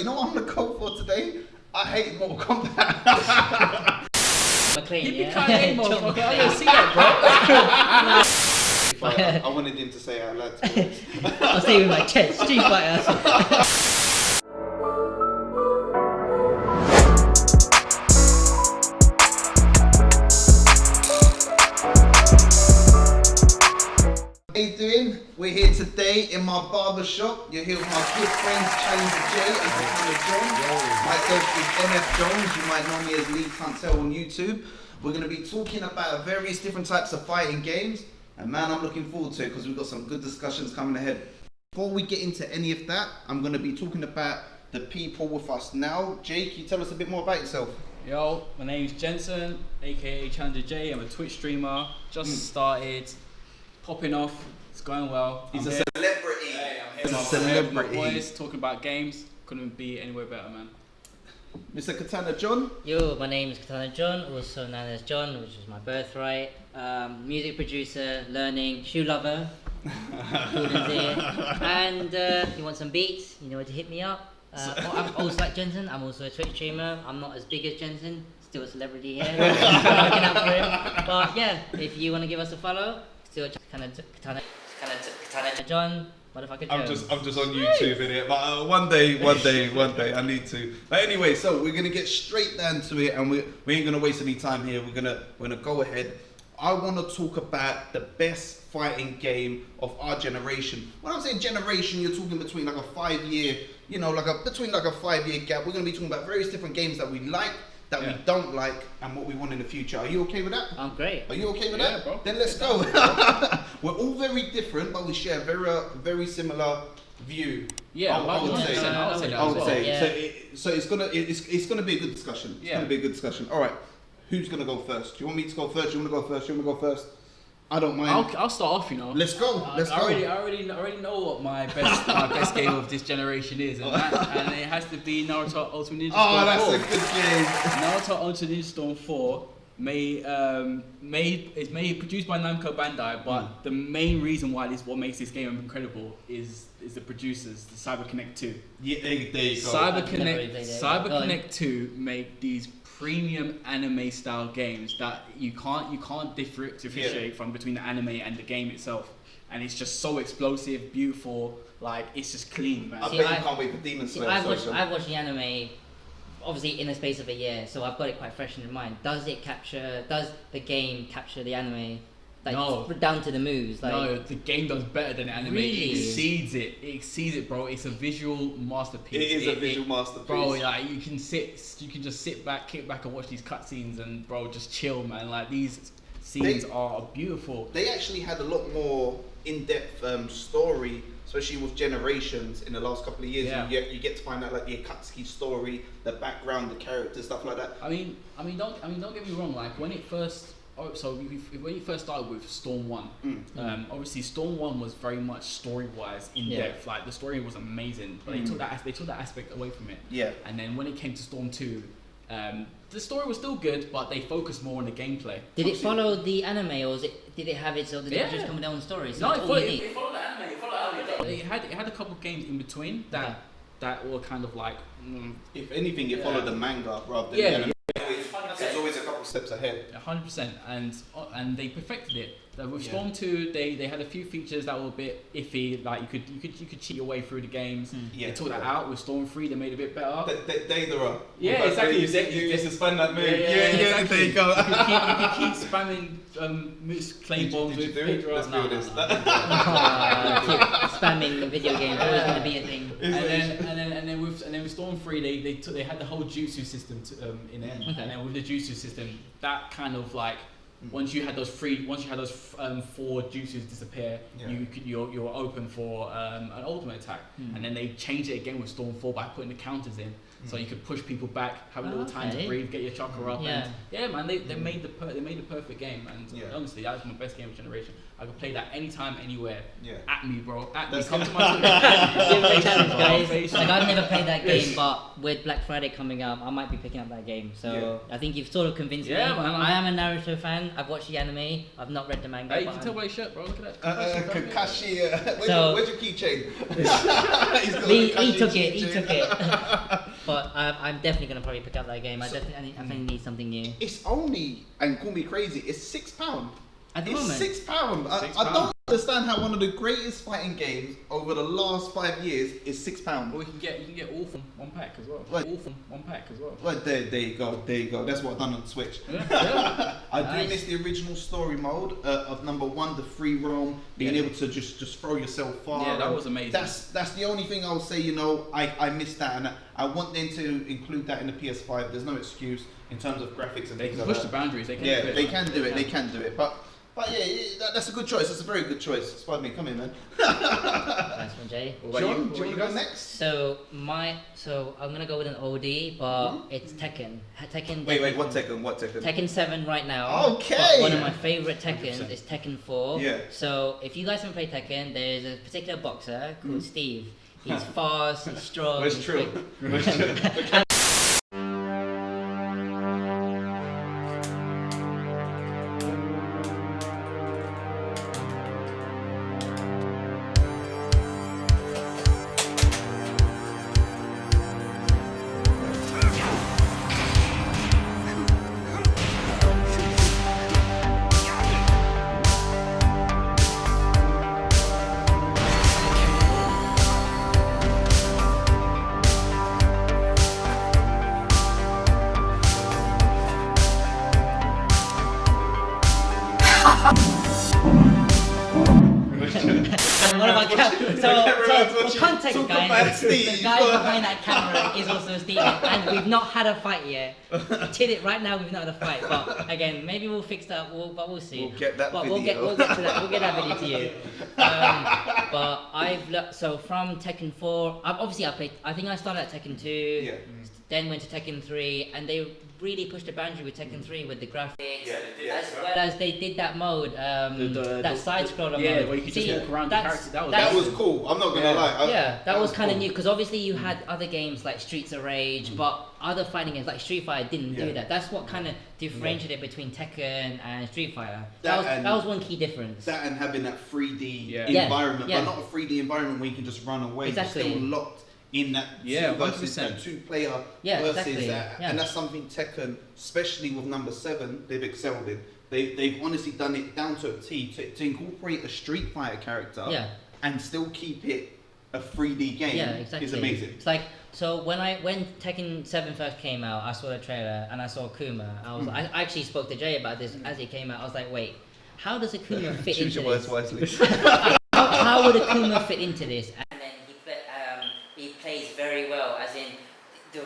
you know what I'm gonna go for today? I hate Mortal Kombat. McLean, You'd be yeah. kind of lame, motherfucker. I don't see that, bro. I wanted him to say I like to. I'll say with my chest, Street Fighter. How you doing? We're here today in my barber shop. You're here with my good friends ChallengerXj and Katana John. Myself is MF Jones. You might know me as Lee Cantel on YouTube. We're going to be talking about various different types of fighting games. And man, I'm looking forward to it because we've got some good discussions coming ahead. Before we get into any of that, I'm going to be talking about the people with us now. Jake, can you tell us a bit more about yourself? Yo, my name's Jensen, aka ChallengerXj. I'm a Twitch streamer. Just started popping off. It's going well. He's I'm a here. celebrity. Hey, I'm here He's a with celebrity. my boys talking about games. Couldn't be anywhere better, man. Mr. Katana John. Yo, my name is Katana John, also known as John, which is my birthright. Music producer, learning, shoe lover. Gordon's here. And if you want some beats, you know where to hit me up. I'm also like Jensen, I'm also a Twitch streamer. I'm not as big as Jensen, still a celebrity here. Looking out for him. But yeah, if you want to give us a follow, still Katana John, motherfucker Jones. I'm just on YouTube in it, but one day I need to. But anyway, so we're gonna get straight down to it, and we ain't gonna waste any time here. We're gonna go ahead. I want to talk about the best fighting game of our generation. When I'm saying generation, you're talking between like a 5-year, you know, between like a 5-year gap. We're gonna be talking about various different games that we like, that we don't like, and what we want in the future. Are you okay with that? I'm great. Are you okay with Yeah, that? bro. Then let's go. We're all very different, but we share a very similar view. Yeah, I would say. I would say. Yeah. So it's gonna be a good discussion. It's gonna be a good discussion. All right. Who's gonna go first? Do you want me to go first? Do you want to go first? Do you want to go first? I don't mind. I'll start off, you know. Let's go. Let's go. I already know what my best game of this generation is, and it has to be Naruto Ultimate Ninja Storm 4. Oh, that's a good game. Naruto Ultimate Ninja Storm 4 produced by Namco Bandai, but the main reason why what makes this game incredible is the producers, the CyberConnect 2. Yeah, there you go. CyberConnect 2 make these premium anime style games that you can't differentiate from between the anime and the game itself, and it's just so explosive, beautiful, like it's just clean, man. I bet you can't wait for Demon Slayer. I've watched the anime obviously in the space of a year, so I've got it quite fresh in mind. Does the game capture the anime? Like, no. Down to the moves. Like, no, the game does better than the anime. Really? It exceeds it, bro. It's a visual masterpiece. It is a visual masterpiece, bro. Like you can just sit back, kick back, and watch these cutscenes, and bro, just chill, man. Like these scenes are beautiful. They actually had a lot more in-depth story, especially with Generations in the last couple of years. Yeah. You get to find out like the Akatsuki story, the background, the characters, stuff like that. I mean, don't get me wrong. Like when it first started with Storm 1, obviously Storm 1 was very much story-wise in depth. Like the story was amazing, but they took that aspect away from it. Yeah. And then when it came to Storm 2, the story was still good, but they focused more on the gameplay. Did it follow the anime, or did it have its, or did it just come with their own story? So No, that's it all followed you need. the anime. It had a couple of games in between that were kind of like. If anything, it followed the manga rather than the anime. There's always a couple steps ahead. 100%, and they perfected it. With Storm 2, they had a few features that were a bit iffy, like you could cheat your way through the games. They took that out. With Storm 3, they made it a bit better. Daedra. Yeah, exactly. You used to spam that move. Yeah, exactly. There you go. You could keep spamming clay bombs with Daedra. Let's do this. Spamming the video game always going to be a thing. And then with Storm 3, they had the whole jutsu system in it, and then with the jutsu system, that kind of like. Once you had those 4 jutsus disappear, you're open for an ultimate attack, and then they changed it again with Storm 4 by putting the counters in, so you could push people back, have a little time to breathe, get your chakra up, and man, they made the perfect game, and honestly, that was my best game of generation. I could play that anytime, anywhere. At me, bro. At me. Come to my guys. Like I've never played that game, but with Black Friday coming up, I might be picking up that game. So I think you've sort of convinced me. Man, I am a Naruto fan. I've watched the anime. I've not read the manga. Hey, you but can tell by your shirt, bro. Look at that. Kakashi, where's your keychain? He's got he Kakashi took it. He keychain. took it. But I'm definitely gonna probably pick up that game. I definitely need something new. It's only, and call me crazy, it's £6. At the It's moment. £6. I don't understand how one of the greatest fighting games over the last 5 years is £6. Or you can get all from one pack as well. Right. All from one pack as well. Well, there you go. That's what I've done on Switch. Yeah. I Nice. do miss the original story mode of number 1, the free roam, being able to just throw yourself far. Yeah, that was amazing. That's the only thing I'll say. You know, I miss that, and I want them to include that in the PS5. There's no excuse in terms of graphics and They things can like push that. the boundaries. They can. Yeah, do it. they can do it. They can do it. But yeah, that's a good choice. That's a very good choice. Pardon me. Come in, man. Nice one, Jay. What about John, you? do What you want to go guys? next? So I'm gonna go with an oldie, but it's Tekken. Tekken. Wait, what Tekken? Tekken 7 right now. Okay. But one of my favorite Tekkens 100%. is Tekken 4. Yeah. So if you guys haven't played Tekken, there's a particular boxer called Steve. He's fast, he's strong. That's he's true. quick. That's true. One of our for context, Talk guys, about Steve. the guy behind that camera is also Steve, and we've not had a fight yet. Till it right now, we've not had a fight. But again, maybe we'll fix that. But we'll see. We'll get that but video. We'll get to that. We'll get that video to you. But so from Tekken 4, obviously I think I started at Tekken 2. Yeah. Then went to Tekken 3, and they really pushed the boundary with Tekken 3 with the graphics, Yeah. as well as they did that mode, that side scroller Yeah, mode. where you could just walk around the that's- character. That was cool. I'm not gonna lie. that was kind of cool. new because obviously you had other games like Streets of Rage, but other fighting games like Street Fighter didn't do Yeah. that. That's what kind of differentiated between Tekken and Street Fighter. That That was one key difference. That and having that 3D Yeah. environment, Yeah. but not a 3D environment where you can just run away. Exactly. You're still locked in that Yeah, two versus 100%. that two-player Yeah, versus exactly. that, Yeah. and that's something Tekken, especially with number 7, they've excelled in. They've honestly done it down to a T to incorporate a Street Fighter character Yeah. and still keep it a 3D game. Yeah, exactly. Is amazing. It's like when Tekken 7 first came out, I saw the trailer and I saw Akuma. I actually spoke to Jay about this as it came out. I was like, wait, how does Akuma fit Choose into your words this? wisely. How would Akuma fit into this? And then he plays very well, as in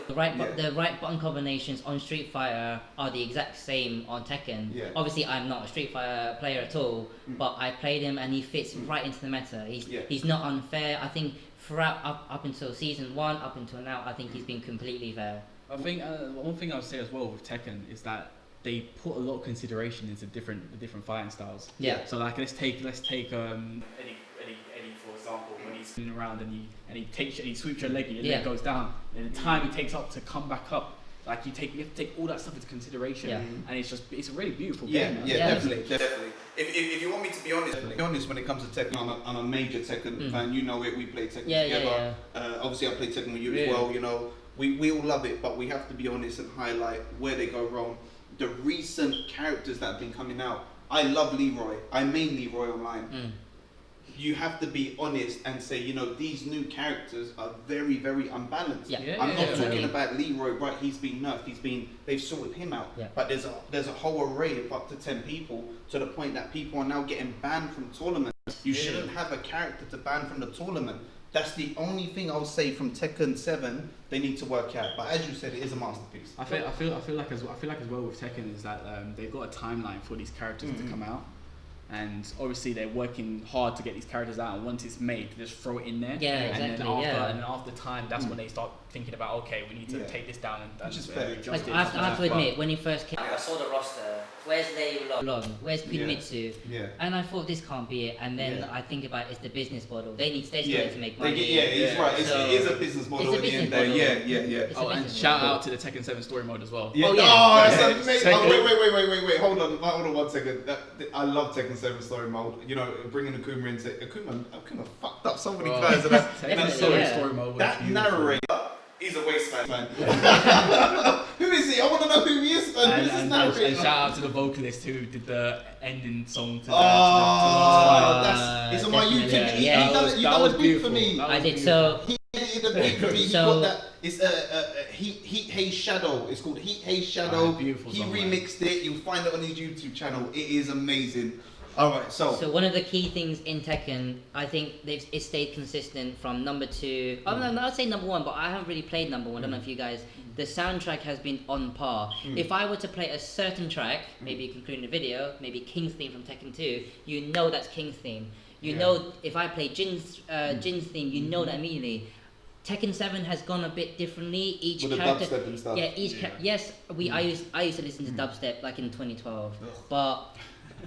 the right button combinations on Street Fighter are the exact same on Tekken. Yeah. Obviously, I'm not a Street Fighter player at all, but I played him and he fits right into the meta. He's not unfair. I think throughout up until season 1, up until now, I think he's been completely fair. I think one thing I would say as well with Tekken is that they put a lot of consideration into the different fighting styles. Yeah. So like let's take Eddie for example, when he's spinning around and he sweeps your leg and your leg goes down, and the time it takes up to come back up, like you have to take all that stuff into consideration, and it's a really beautiful game. Man. Yeah, definitely. If you want me to be honest when it comes to Tekken, I'm a major Tekken fan. You know it. We play Tekken together. Obviously, I play Tekken with you as well. You know, we all love it, but we have to be honest and highlight where they go wrong. The recent characters that have been coming out. I love Leroy. I main Leroy online. You have to be honest and say, you know, these new characters are very, very unbalanced. I'm not talking about Leroy, right? He's been nerfed. They've sorted him out. But there's a whole array of up to 10 people to the point that people are now getting banned from tournaments. You shouldn't have a character to ban from the tournament. That's the only thing I'll say from Tekken 7 they need to work out. But as you said, it is a masterpiece. I feel like as well with Tekken is that they've got a timeline for these characters to come out. And obviously they're working hard to get these characters out, and once it's made, they just throw it in there. Yeah, exactly. And then after time, that's when they start thinking about, okay, we need to take this down and Which is fair. Like, I have to admit, when he first came, I saw the roster. Where's Lei Where's Kunimitsu? Yeah. And I thought this can't be it. And then I think about it's the business model. They're still to make money. He's right. It is a business model at the end there. Yeah. Oh, and shout out to the Tekken 7 story mode as well. Yeah. Oh, yeah. Oh, that's amazing. Oh, wait. Hold on 1 second. I love Tekken 7 story mode. You know, bringing Akuma into Akuma fucked up so many guys. And that story mode. That narrator. He's a waste man. Who is he? I want to know who he is, man. Who's this narrator? And shout out to the vocalist who did the ending song to it's on my YouTube. He done a beat for me. I did so. He edited a beat for me. He got that. It's Heat Haze Shadow. It's called Heat Haze Shadow. Beautiful he song, remixed it. You'll find it on his YouTube channel. It is amazing. Alright, so one of the key things in Tekken, I think it stayed consistent from number 2. I'd say number 1, but I haven't really played number 1. I don't know if you guys. The soundtrack has been on par. If I were to play a certain track, maybe concluding the video, maybe King's theme from Tekken 2, you know that's King's theme. You know if I play Jin's theme, you know that immediately. Tekken 7 has gone a bit differently. Each with character, the dubstep and stuff. yeah, yes, I used to listen to dubstep like in 2012, but. See,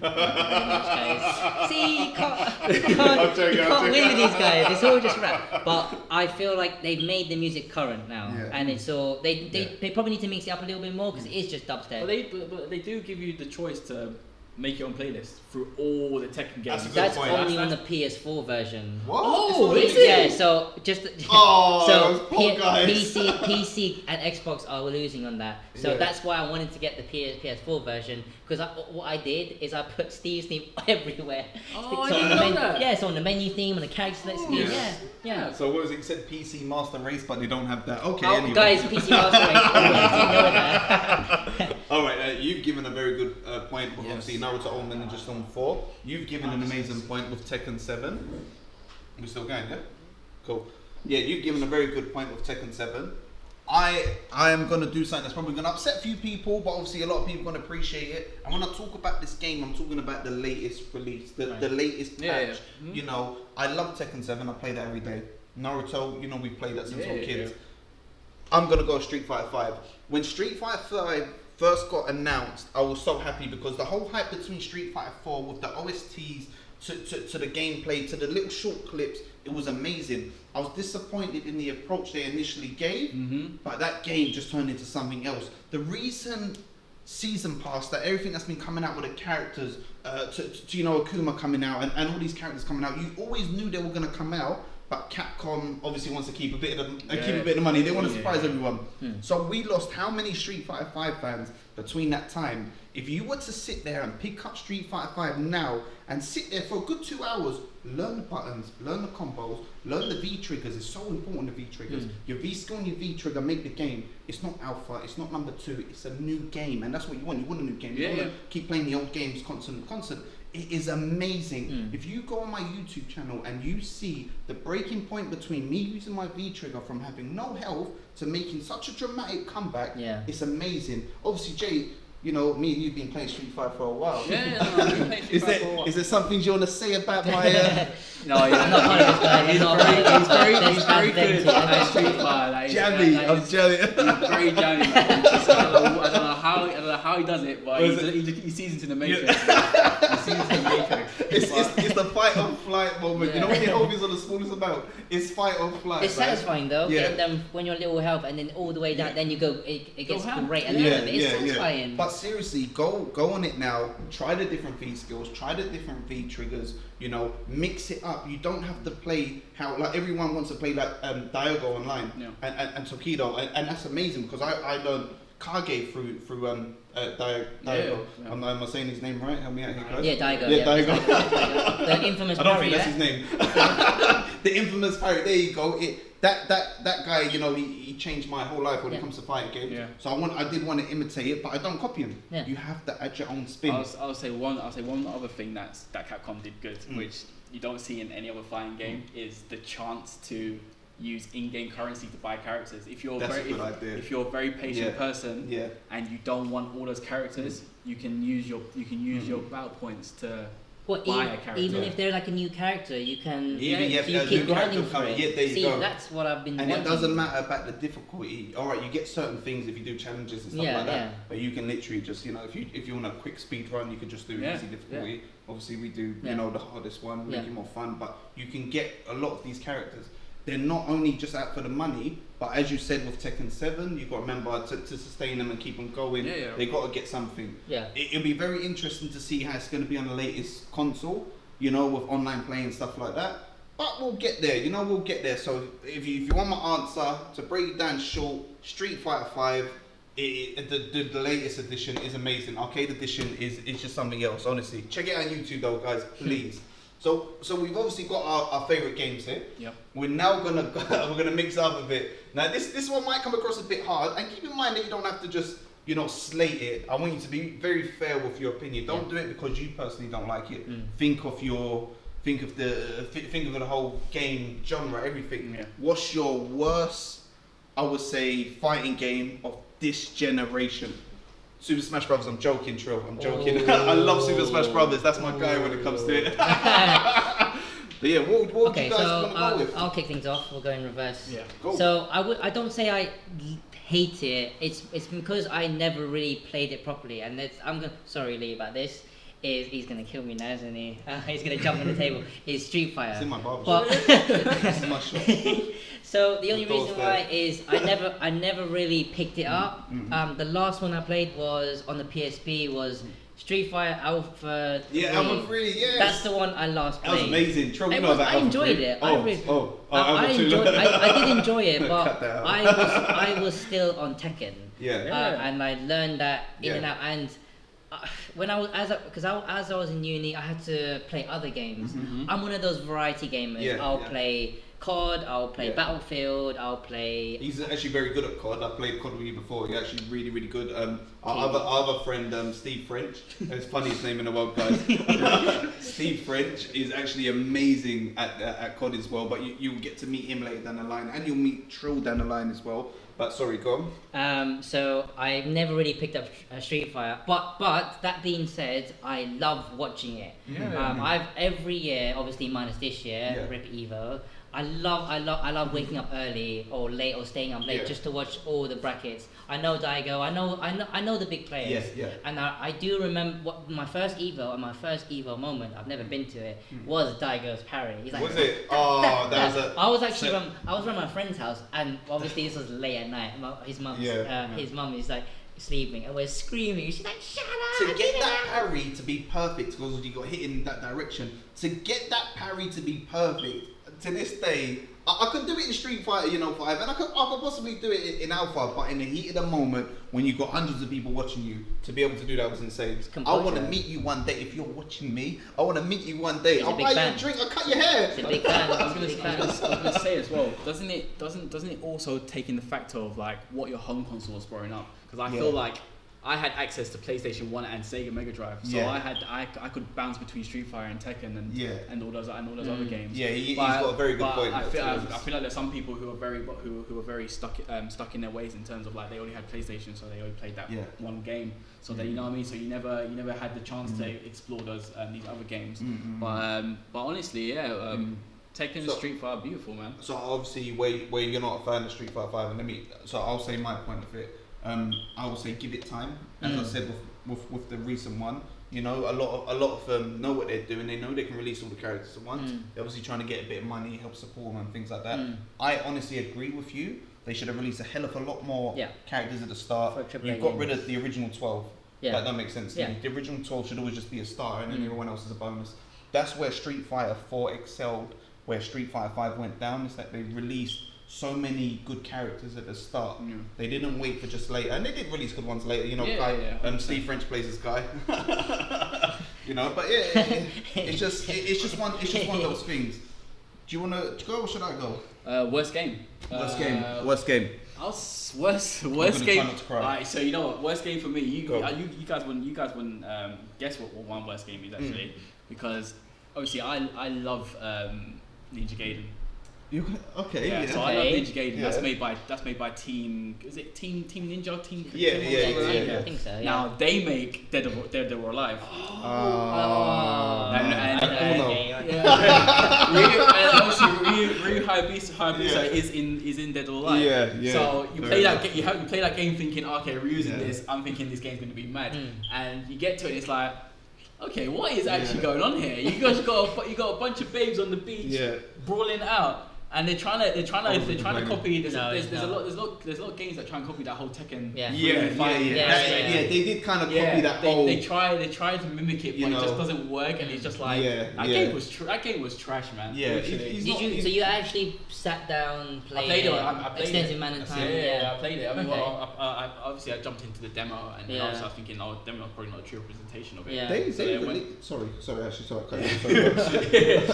you can't win with these guys. It's all just rap. But I feel like they've made the music current now, and it's all they probably need to mix it up a little bit more because it is just dubstep. But they do give you the choice to make your own playlist through all the Tekken games. That's only on the PS4 version. What? Oh, is it? Yeah, so just PC and Xbox are losing on that. So that's why I wanted to get the PS4 version because what I did is I put Steve's theme everywhere. Oh, so I didn't know that. Yeah, so on the menu theme and the character select scheme. Yeah. So what was it? You said PC Master Race, but they don't have that. Okay. Oh, anyway. guys, PC Master Race. I didn't know that. All right, you've given a very good point with obviously Naruto Ultimate Ninja Storm 4. You've given an amazing point with Tekken 7. We're still going, yeah? Cool. Yeah, you've given a very good point with Tekken 7. I am going to do something that's probably going to upset a few people, but obviously a lot of people are going to appreciate it. And when I talk about this game, I'm talking about the latest release, the latest patch. Yeah. You know, I love Tekken 7. I play that every day. Naruto, you know, we played that since we were kids. I'm going to go Street Fighter 5. When Street Fighter 5 first got announced, I was so happy because the whole hype between Street Fighter 4 with the OSTs to the gameplay, to the little short clips, it was amazing. I was disappointed in the approach they initially gave, but that game just turned into something else. The recent season pass, that everything that's been coming out with the characters, to you know, Akuma coming out and all these characters coming out, you always knew they were going to come out. But Capcom obviously wants to keep a bit of the money. They want to surprise everyone. So we lost how many Street Fighter 5 fans between that time? If you were to sit there and pick up Street Fighter 5 now and sit there for a good 2 hours, learn the buttons, learn the combos, learn the V triggers. It's so important, the V triggers. Your V skill and your V trigger make the game. It's not alpha. It's not number 2. It's a new game, and that's what you want. You want a new game. You want to keep playing the old games constant. It is amazing. If you go on my YouTube channel and you see the breaking point between me using my V trigger from having no health to making such a dramatic comeback, it's amazing. Obviously, Jay, you know, me and you've been playing Street Fighter for a while. Is there something you want to say about my... No, I'm not part of this guy. He's very good at Street Fighter. Jammy, I'm jelly. He's very jammy. I don't know how he does it, but he sees into the Matrix. It's the fight or flight moment. You know when your hope is on the smallest amount? It's fight or flight. It's satisfying though, getting them when you're little health and then all the way down, then you go, it gets great. And it's satisfying. But seriously, go on it now. Try the different V skills. Try the different V triggers. You know, mix it up. You don't have to play how like everyone wants to play like Diogo online and Tokido, and that's amazing because I learned Kage through Diogo. Am I saying his name right? Help me out here, guys. Yeah, Daigo. Yeah, Daigo. The infamous I don't think that's his name. The infamous pirate. There you go. That guy, you know, he changed my whole life when it comes to fighting games. Yeah. So I did want to imitate it, but I don't copy him. Yeah. You have to add your own spin. I'll say one other thing that Capcom did good, which you don't see in any other fighting game, is the chance to use in-game currency to buy characters. If you're a very patient person and you don't want all those characters, you can use your battle points to What, buy a character. even if they're like a new character, you can. Even if so you a keep new character grinding for comes, it. yeah, there you See, go. that's what I've been. And wanting. it doesn't matter about the difficulty. All right, you get certain things if you do challenges and stuff like that. But you can literally just, if you want a quick speed run, you can just do easy difficulty. Yeah. Obviously, we do, the hardest one, make it more fun. But you can get a lot of these characters. They're not only just out for the money, but as you said with Tekken 7, you've got to remember to sustain them and keep them going. They got to get something. Yeah. It'll be very interesting to see how it's going to be on the latest console, with online play and stuff like that. But we'll get there, we'll get there. So if you want my answer, to break it down short, Street Fighter 5, the latest edition is amazing. Arcade edition is just something else, honestly. Check it out on YouTube though, guys, please. So we've obviously got our favourite games here. Yep. We're now gonna mix up a bit. Now this one might come across a bit hard, and keep in mind that you don't have to just slate it. I want you to be very fair with your opinion. Don't do it because you personally don't like it. Think of the whole game genre, everything. Yeah. What's your worst, I would say, fighting game of this generation? Super Smash Brothers. I'm joking, Trill. I'm joking. I love Super Smash Brothers. That's my guy when it comes to it. But yeah, what do you guys want to go with? I'll kick things off. We'll go in reverse. Yeah. Go. So I don't say I hate it. It's because I never really played it properly, and sorry Lee about this. He's gonna kill me now, isn't he? He's gonna jump on the table. Is Street Fighter. It's in my barbershop. This is my shop. So the only reason why is I never really picked it up. The last one I played was on the PSP was Street Fighter Alpha 3. Yeah, Alpha 3, yeah. That's the one I last played. That was amazing. Trill, you know about I Alpha enjoyed 3? it. I did enjoy it, but Cut that out. I was still on Tekken. Yeah. And I learned that in and out. And when I was as I was in uni, I had to play other games. I'm one of those variety gamers. I'll play COD, I'll play Battlefield, I'll play. He's actually very good at COD. I played COD with you before. He's actually really, really good. Our other friend, Steve French. It's the funniest name in the world, guys. Steve French is actually amazing at COD as well. But you'll get to meet him later down the line, and you'll meet Trill down the line as well. But sorry, go on. So I've never really picked up Street Fighter, but that being said, I love watching it. I've every year, obviously minus this year, Rip Evo. I love waking up early or late or staying up late just to watch all the brackets. I know Daigo, I know the big players. And I do remember what my first Evo moment, I've never been to it, was Daigo's parry. He's like, was it? Oh, that was a... I was actually I was around my friend's house, and obviously this was late at night. His mum is like sleeping, and we're screaming. She's like, "Shut up!" To get that parry to be perfect, because you got hit in that direction. To get that parry to be perfect, to this day, I could do it in Street Fighter, 5, and I could possibly do it in Alpha, but in the heat of the moment, when you got hundreds of people watching you, to be able to do that was insane. I want to meet you one day. If you're watching me, I want to meet you one day. I'll buy you a drink. I'll cut your hair. He's a big fan. I was gonna say as well. Doesn't it also take in the factor of like what your home console was growing up? Because I feel like I had access to PlayStation 1 and Sega Mega Drive, so I could bounce between Street Fighter and Tekken and all those other games. Yeah, he's got a very good point. I feel like there's some people who are very stuck in their ways in terms of like they only had PlayStation, so they only played that one game. So that, you know what I mean. So you never had the chance to explore these other games. But honestly, Tekken and Street Fighter, beautiful, man. So obviously, where you're not a fan of Street Fighter 5, and I'll say my point of it. I will say give it time. As I said with the recent one, a lot of them know what they're doing. They know they can release all the characters at once. They're obviously trying to get a bit of money, help support them and things like that. I honestly agree with you. They should have released a hell of a lot more characters at the start. You've got rid of the original 12. That don't make sense to me. The original 12 should always just be a star, and then everyone else is a bonus. That's where Street Fighter 4 excelled. Where Street Fighter 5 went down is that they released so many good characters at the start. They didn't wait for just later, and they did release good ones later. Steve French plays this guy. But it's just one of those things. Do you want to go or should I go? Worst game. Worst game. Worst game. Worst game. Alright, so you know what? Worst game for me. You guys wouldn't guess what one worst game is actually, because obviously I love Ninja Gaiden. Okay. Yeah, Yeah. so I love Okay. Ninja Gaiden. Yeah. That's made by Team. Is it Team Ninja? Team. Yeah, Team yeah, something like that? yeah. I think so. Yeah. Now they make Dead or Alive. Oh. And okay, right. and obviously Ryu Hayabusa is in Dead or Alive. Yeah. So you Fair play enough. you play that game thinking, okay, Ryu's in Yeah. this. I'm thinking this game's going to be mad, Mm. and you get to it, and it's like, okay, what is actually Yeah. going on here? You guys got a bunch of babes on the beach Yeah. brawling out. And they're trying to copy. There's a lot of games that try and copy that whole Tekken. Yeah. Yeah, they did kind of copy that whole. They try to mimic it, but it just doesn't work, and it's just like that game was trash, man. Yeah, So you actually sat down, played I played it. it, I played extensive it. amount of time? Yeah, I played it. I mean, Okay. well, obviously I jumped into the demo, and Yeah. I was thinking, oh, demo is probably not a true representation of it. Yeah. Sorry, actually, sorry.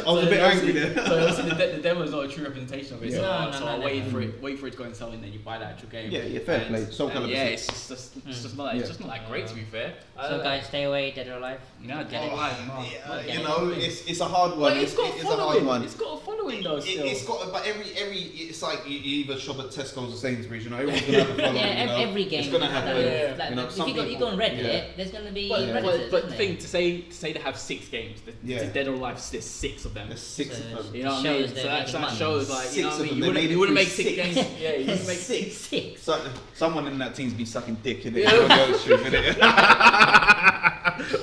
I was a bit angry there. So obviously the demo is not a true representation of it. Yeah. So I waited for it to go and sell, and then you buy the actual game. Yeah, fair And- play. Soul and Calibur yeah, 6. it's just not that great, to be fair. So guys, stay away, Dead or Alive. No, Dead or Alive, no. You know, it's a hard one. But it's got a a hard following. one. It's got a following though. Still. It's got, but every it's like you either shop at Tesco's or Sainsbury's. You know, everyone's gonna have a following. Yeah, you know? every game. It's gonna happen. Yeah. You know, if some you go people- on Reddit, yeah. there's gonna be But Redditors, the isn't thing there? to say they have 6 games. Yeah. Dead or Alive, there's 6 of them. There's 6 of them. You know what I mean? Shows So they're that making money. shows like, you know 6 what I of mean? them. They made it You wouldn't through make 6 6. games. Yeah, you wouldn't make Six. So, someone in that team's been sucking dick in it.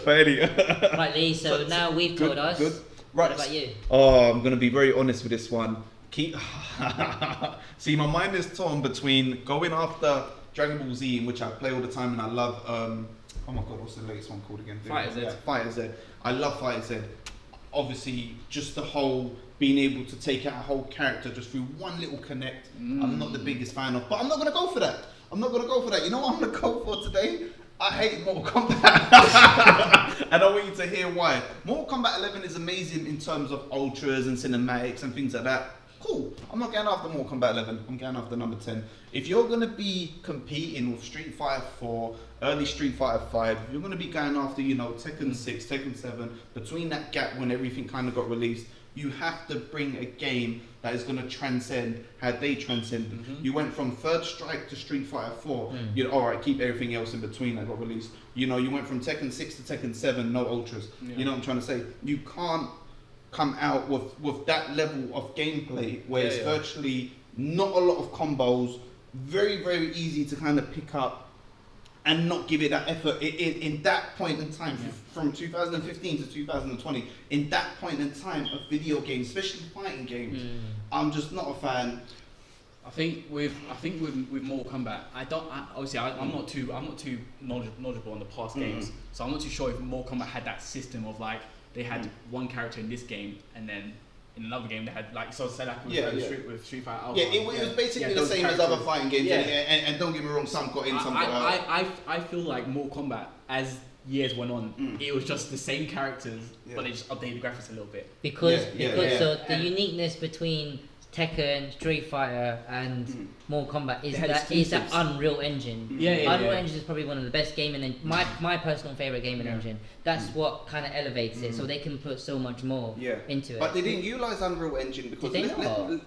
But anyway. Right, Lee. So now we've told us. Good. What Right. about you? Oh, I'm gonna be very honest with this one. See, my mind is torn between going after Dragon Ball Z, in which I play all the time and I love. Oh my god, what's the latest one called again? Fighter Z. Yeah, Fighter Z. I love Fighter Z. Obviously, just the whole being able to take out a whole character just through one little connect. I'm not the biggest fan of, but I'm not gonna go for that. You know what I'm gonna go for today? I hate Mortal Kombat. And I want you to hear why. Mortal Kombat 11 is amazing in terms of ultras and cinematics and things like that. Cool. I'm not going after Mortal Kombat 11. I'm going after number 10. If you're going to be competing with Street Fighter 4, early Street Fighter 5, you're going to be going after, you know, Tekken 6, Tekken 7, between that gap when everything kind of got released, you have to bring a game that is going to transcend how they transcended. You went from Third Strike to Street Fighter 4. You know, all right, keep everything else in between that got released. You know, you went from Tekken 6 to Tekken 7, no ultras. Yeah. You know what I'm trying to say? You can't come out with that level of gameplay where it's virtually not a lot of combos, very, very easy to kind of pick up and not give it that effort in that point in time, from 2015 to 2020, in that point in time of video games, especially fighting games, I'm just not a fan. I think with Mortal Kombat, I'm not too knowledgeable on the past games, so I'm not too sure if Mortal Kombat had that system of like they had one character in this game and then in another game they had like with Street Fighter Alpha. Yeah, it was basically the same as other fighting games. Yeah. And don't get me wrong, some got in, some got out. I feel like Mortal Kombat, as years went on, it was just the same characters, but they just updated the graphics a little bit. Because Yeah. so the uniqueness between Tekken, Street Fighter, and Mortal Kombat is They had that exclusives. Unreal Engine. Unreal Engine is probably one of the best gaming and my personal favorite gaming engine. That's what kind of elevates it, so they can put so much more into it. But they didn't utilize Unreal Engine because Did they not?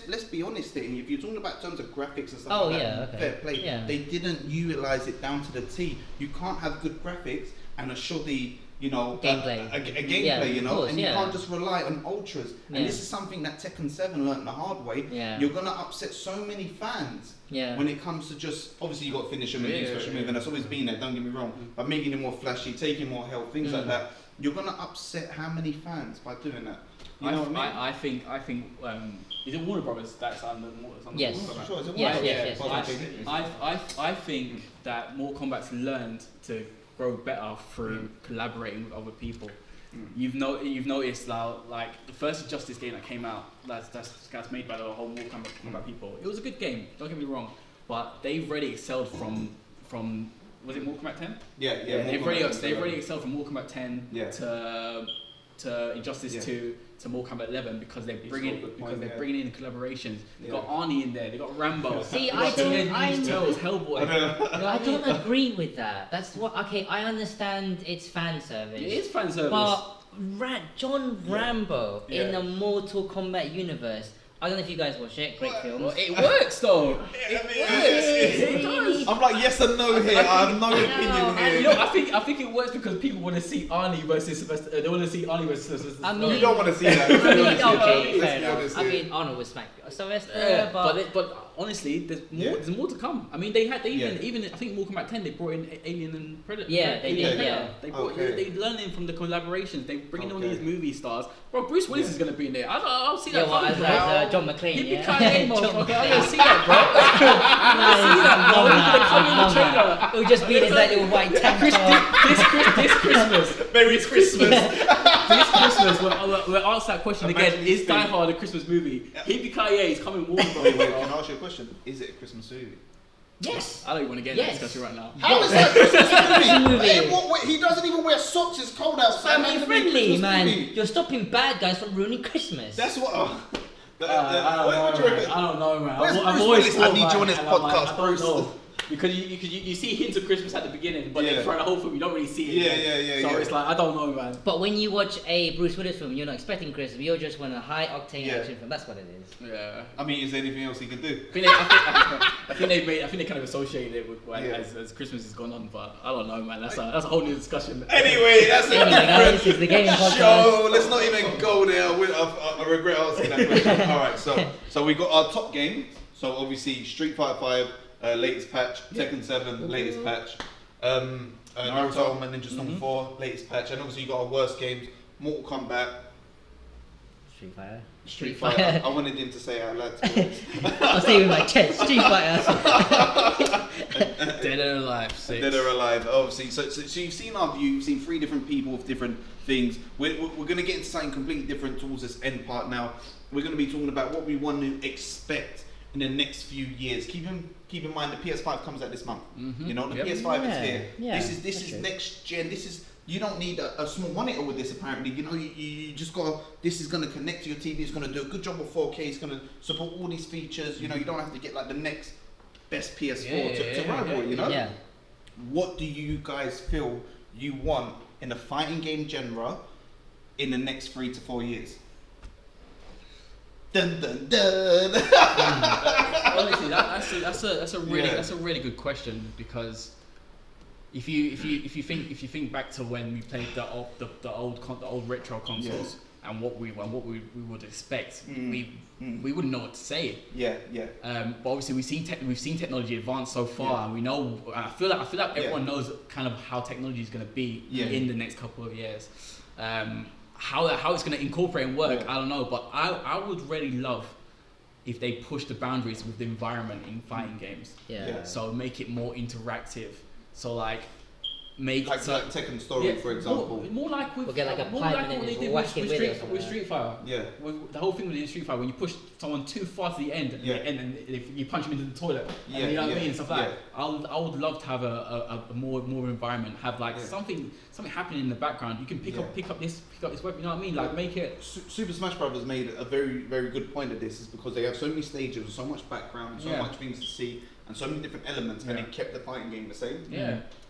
let's be honest here. If you're talking about terms of graphics and stuff Oh, like yeah, that, okay. fair play. Yeah. They didn't utilize it down to the T. You can't have good graphics and a shoddy, you know, Gameplay. a gameplay, Yeah, you of know, course, and you yeah. can't just rely on ultras. And Yeah. this is something that Tekken 7 learned the hard way. Yeah. You're gonna upset so many fans. Yeah. When it comes to just, obviously you got to finish them and special move, and that's always been there, don't get me wrong, but making it more flashy, taking more health, things like that, you're going to upset how many fans by doing that? You know what I mean? I think is it Warner Brothers that's on the Yes. Mortal Kombat? Sure, is it Yes, Warner? yes. I think that Mortal Kombat's learned to grow better through collaborating with other people. You've noticed now, like the first Injustice game that came out, that's made by the whole Mortal Kombat people. It was a good game, don't get me wrong, but they've already excelled from was it Mortal Kombat 10? Yeah. They've already excelled from Mortal Kombat 10 Yeah. to Injustice 2 to Mortal Kombat 11 because they're bringing in collaborations. They got Arnie in there. They got Rambo. See, I Hellboy. I don't agree with that. That's what. Okay, I understand it's fan service. It is fan service. But John Rambo in the Mortal Kombat universe I don't know if you guys watch it. Great films. Well, it works though. It does. I'm like yes and no here. I have no opinion here. You know, I think it works because people want to see Arnie versus Sylvester. They want to see Arnie versus Sylvester. I mean, you don't want to see that. okay, fair Let's enough. be I mean, Arnold was smack Sylvester, Yeah, but but honestly, there's more to come. I mean, they even I think Mortal Kombat 10 they brought in Alien and Predator. Yeah, they did. Yeah, they learning from the collaborations. They bring in all these movie stars. Bro, Bruce Willis is gonna be in there. I'll see that. Yeah, well, as John McClane. He'd be Yeah. kind of motherfucker. I don't see that, bro. I see that, bro. He's gonna come in the trailer. It would just be in his like little white tank top. This Christmas. Merry Christmas. This Christmas, we're asked that question again. Is Die Hard a Christmas movie? Hippie Kaye is coming warm, bro. Wait, can I ask you a question? Is it a Christmas movie? Yes. I don't even want to get in that discussion right now. How is that a Christmas movie? movie. He doesn't even wear socks. It's cold outside. Family friendly, man. You're stopping bad guys from ruining Christmas. That's what. I don't know, man. Where's I've Bruce always Willis? thought I need about you on it, this and I'm like, podcast, I don't Bruce. know. Because you see hints of Christmas at the beginning, but then throughout the whole film you don't really see it. Yeah. So it's like I don't know, man. But when you watch a Bruce Willis film, you're not expecting Christmas. You're just want a high octane action film. That's what it is. Yeah. I mean, is there anything else he can do? I think they kind of associated it with as Christmas has gone on, but I don't know, man. That's a whole new discussion. Anyway, that's a Guys, this is the gaming podcast. show. Let's not even go there. I regret asking that question. All right, so we got our top game. So obviously Street Fighter 5. Latest patch, Tekken 7, latest patch, Naruto and Ninja Storm 4, latest patch, and obviously you got our worst games, Mortal Kombat, Street Fighter. I wanted him to say it out loud. I'll say it with my chest. Street Fighter. Dead or Alive 6. Dead or Alive, obviously. So you've seen our view, you've seen three different people with different things. We're going to get into something completely different towards this end part now. We're going to be talking about what we want to expect in the next few years. Keep in mind the PS5 comes out this month. You know, the PS5 is here. Yeah, this is next gen. This is, you don't need a small monitor with this apparently. You know, you just got, this is going to connect to your TV. It's going to do a good job of 4K. It's going to support all these features. You know, you don't have to get like the next best PS4 to rival it, you know? Yeah. What do you guys feel you want in the fighting game genre in the next 3 to 4 years? Dun dun dun. Honestly, that's a really good question, because if you think back to when we played the old retro consoles and what we would expect, we wouldn't know what to say. But obviously we've seen technology advance so far, and we know. I feel like everyone knows kind of how technology is going to be in the next couple of years. How it's going to incorporate and work, I don't know, but I would really love if they push the boundaries with the environment in fighting games. So make it more interactive. So like make like Tekken Story, for example. More like with, We'll get like a more pipe like and then what they just did whack it with with Street Fighter. With the whole thing with Street Fighter, when you push someone too far to the end, and if you punch them into the toilet, and you know what I mean, stuff like that. I would love to have a more environment, have like something happening in the background. You can pick up this weapon. You know what I mean? Like make it. Super Smash Brothers made a very, very good point of this, is because they have so many stages, so much background, so much things to see, and so many different elements, and it kept the fighting game the same.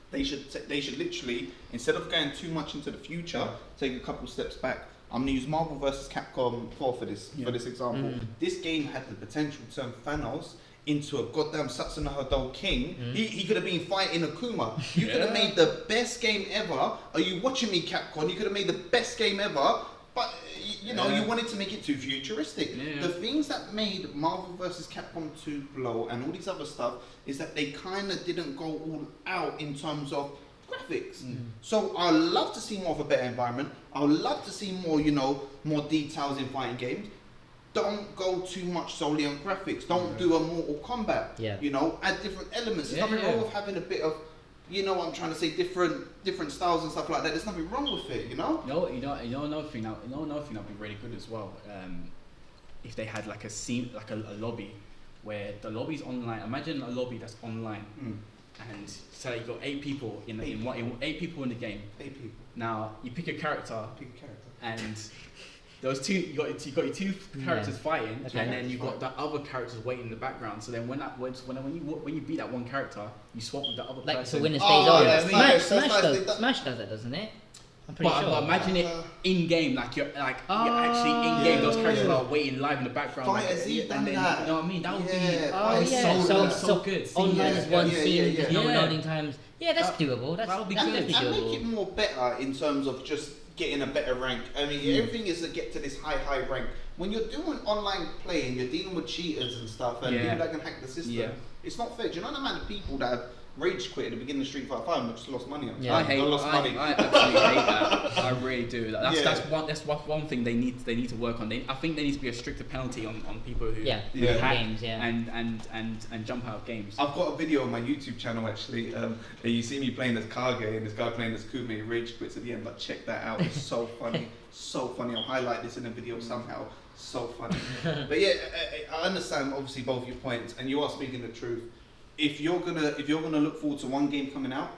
They should literally, instead of going too much into the future, take a couple steps back. I'm gonna use Marvel vs. Capcom 4 for this example. This game had the potential to turn Thanos into a goddamn Satsuno king. He could have been fighting Akuma. You could have made the best game ever. Are you watching me, Capcom? You could have made the best game ever, but you know, you wanted to make it too futuristic. The things that made Marvel vs. Capcom 2 blow and all these other stuff is that they kind of didn't go all out in terms of graphics. So I love to see more of a better environment. I would love to see more, you know, more details in fighting games. Don't go too much solely on graphics. Don't do a Mortal Kombat. You know, add different elements. There's nothing wrong with having a bit of, you know what I'm trying to say, different styles and stuff like that. There's nothing wrong with it, you know. Another thing that'd be really good as well. If they had like a scene, like a lobby, where the lobby's online. Imagine a lobby that's online, and so you got 8 people in the 8 people in the game. 8 people. Now you pick a character. And those two, you got your 2 characters fighting, and then you've got the other characters waiting in the background. So then when you beat that one character, you swap with the other person. So winner stays on. Smash does that, doesn't it? I'm pretty sure. But imagine it in game, like you're actually in game. Those characters are waiting live in the background. Fighters, like, done then, that. You know what I mean? That would be So good. online is one scene, there's no Yeah. loading times. Yeah, that's doable. that would be and, good. and doable. make it more better in terms of just getting a better rank. I mean, everything is to get to this high rank. When you're doing online playing, you're dealing with cheaters and stuff, and people that can hack the system. Yeah. It's not fair. Do you know the amount of people that have rage quit at the beginning of Street Fighter 5 and just lost money on it? Yeah. I money. I absolutely hate that. I really do. That's Yeah. that's one thing they need to work on. I think there needs to be a stricter penalty on people who Yeah. hack Games, yeah. and jump out of games. I've got a video on my YouTube channel actually. You see me playing as Kage and this guy playing as Kume. Rage quits at the end, but check that out. It's so funny, so funny. I'll highlight this in the video somehow. So funny. But yeah, I understand obviously both your points, and you are speaking the truth. If you're gonna look forward to one game coming out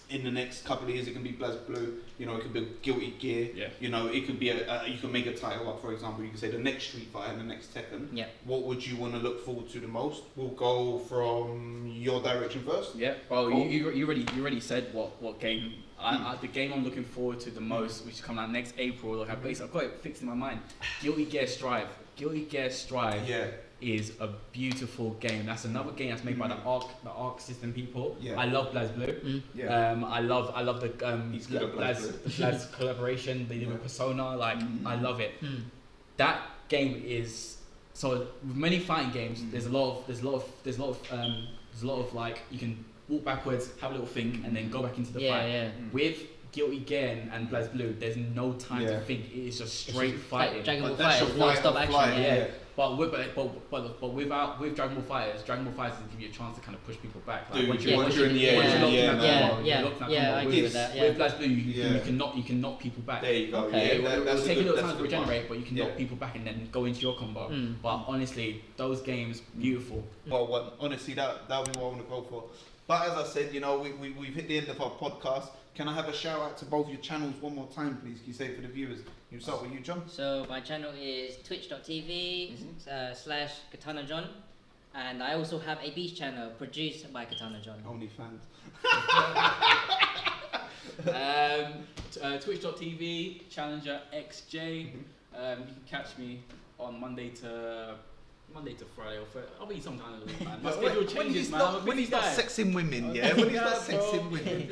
in the next couple of years, it can be BlazBlue. You know, it could be Guilty Gear. Yeah. You know, it could be you can make a title up. For example, you can say the next Street Fighter and the next Tekken. Yeah. What would you want to look forward to the most? We'll go from your direction first. Yeah. Well, Cool. you already said what game. The game I'm looking forward to the most, which is coming out next April. Like I've got it fixed in my mind. Guilty Gear Strive. Guilty Gear Strive. Yeah. Is a beautiful game. That's another game that's made by the Arc System people. Yeah. I love BlazBlue. Yeah. I love the He's good at Blaz collaboration they did with Persona. Like I love it. That game is so with many fighting games. There's a lot of like you can walk backwards, have a little think, and then go back into the fight. Yeah. With Guilty Gear and BlazBlue, there's no time to think. It is just straight fighting. Dragon Ball That's your Fighter, non-stop fight or action. flight, Yeah. But with Dragon Ball Fighters will give you a chance to kind of push people back. Like Dude, once you're in the air, I agree with that. With BlazBlue, you can knock people back. There you go. Okay, Yeah, it will that's take a little time to good regenerate, but you can knock people back and then go into your combo. But honestly, those games, beautiful. Well, honestly, that would be what I want to go for. But as I said, you know, we've hit the end of our podcast. Can I have a shout out to both your channels one more time, please? Can you say it for the viewers? You start with you, John. So my channel is twitch.tv / Katana John, and I also have a beach channel produced by Katana John. Only fans. Twitch.tv ChallengerXj. You can catch me on Monday to Friday or Friday. I'll be sometime in the week, man. My schedule changes, man. When he's not sexing women, yeah. When he's not sexing women.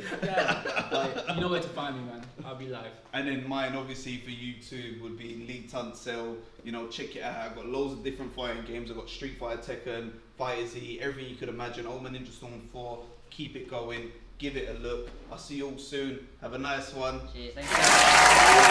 Like, you know where to find me, man. I'll be live. And then mine, obviously, for YouTube would be Elite Tunsell. You know, check it out. I've got loads of different fighting games. I've got Street Fighter, Tekken, Fighter Z, everything you could imagine. Ultimate Ninja Storm 4. Keep it going. Give it a look. I'll see you all soon. Have a nice one. Cheers, thank you.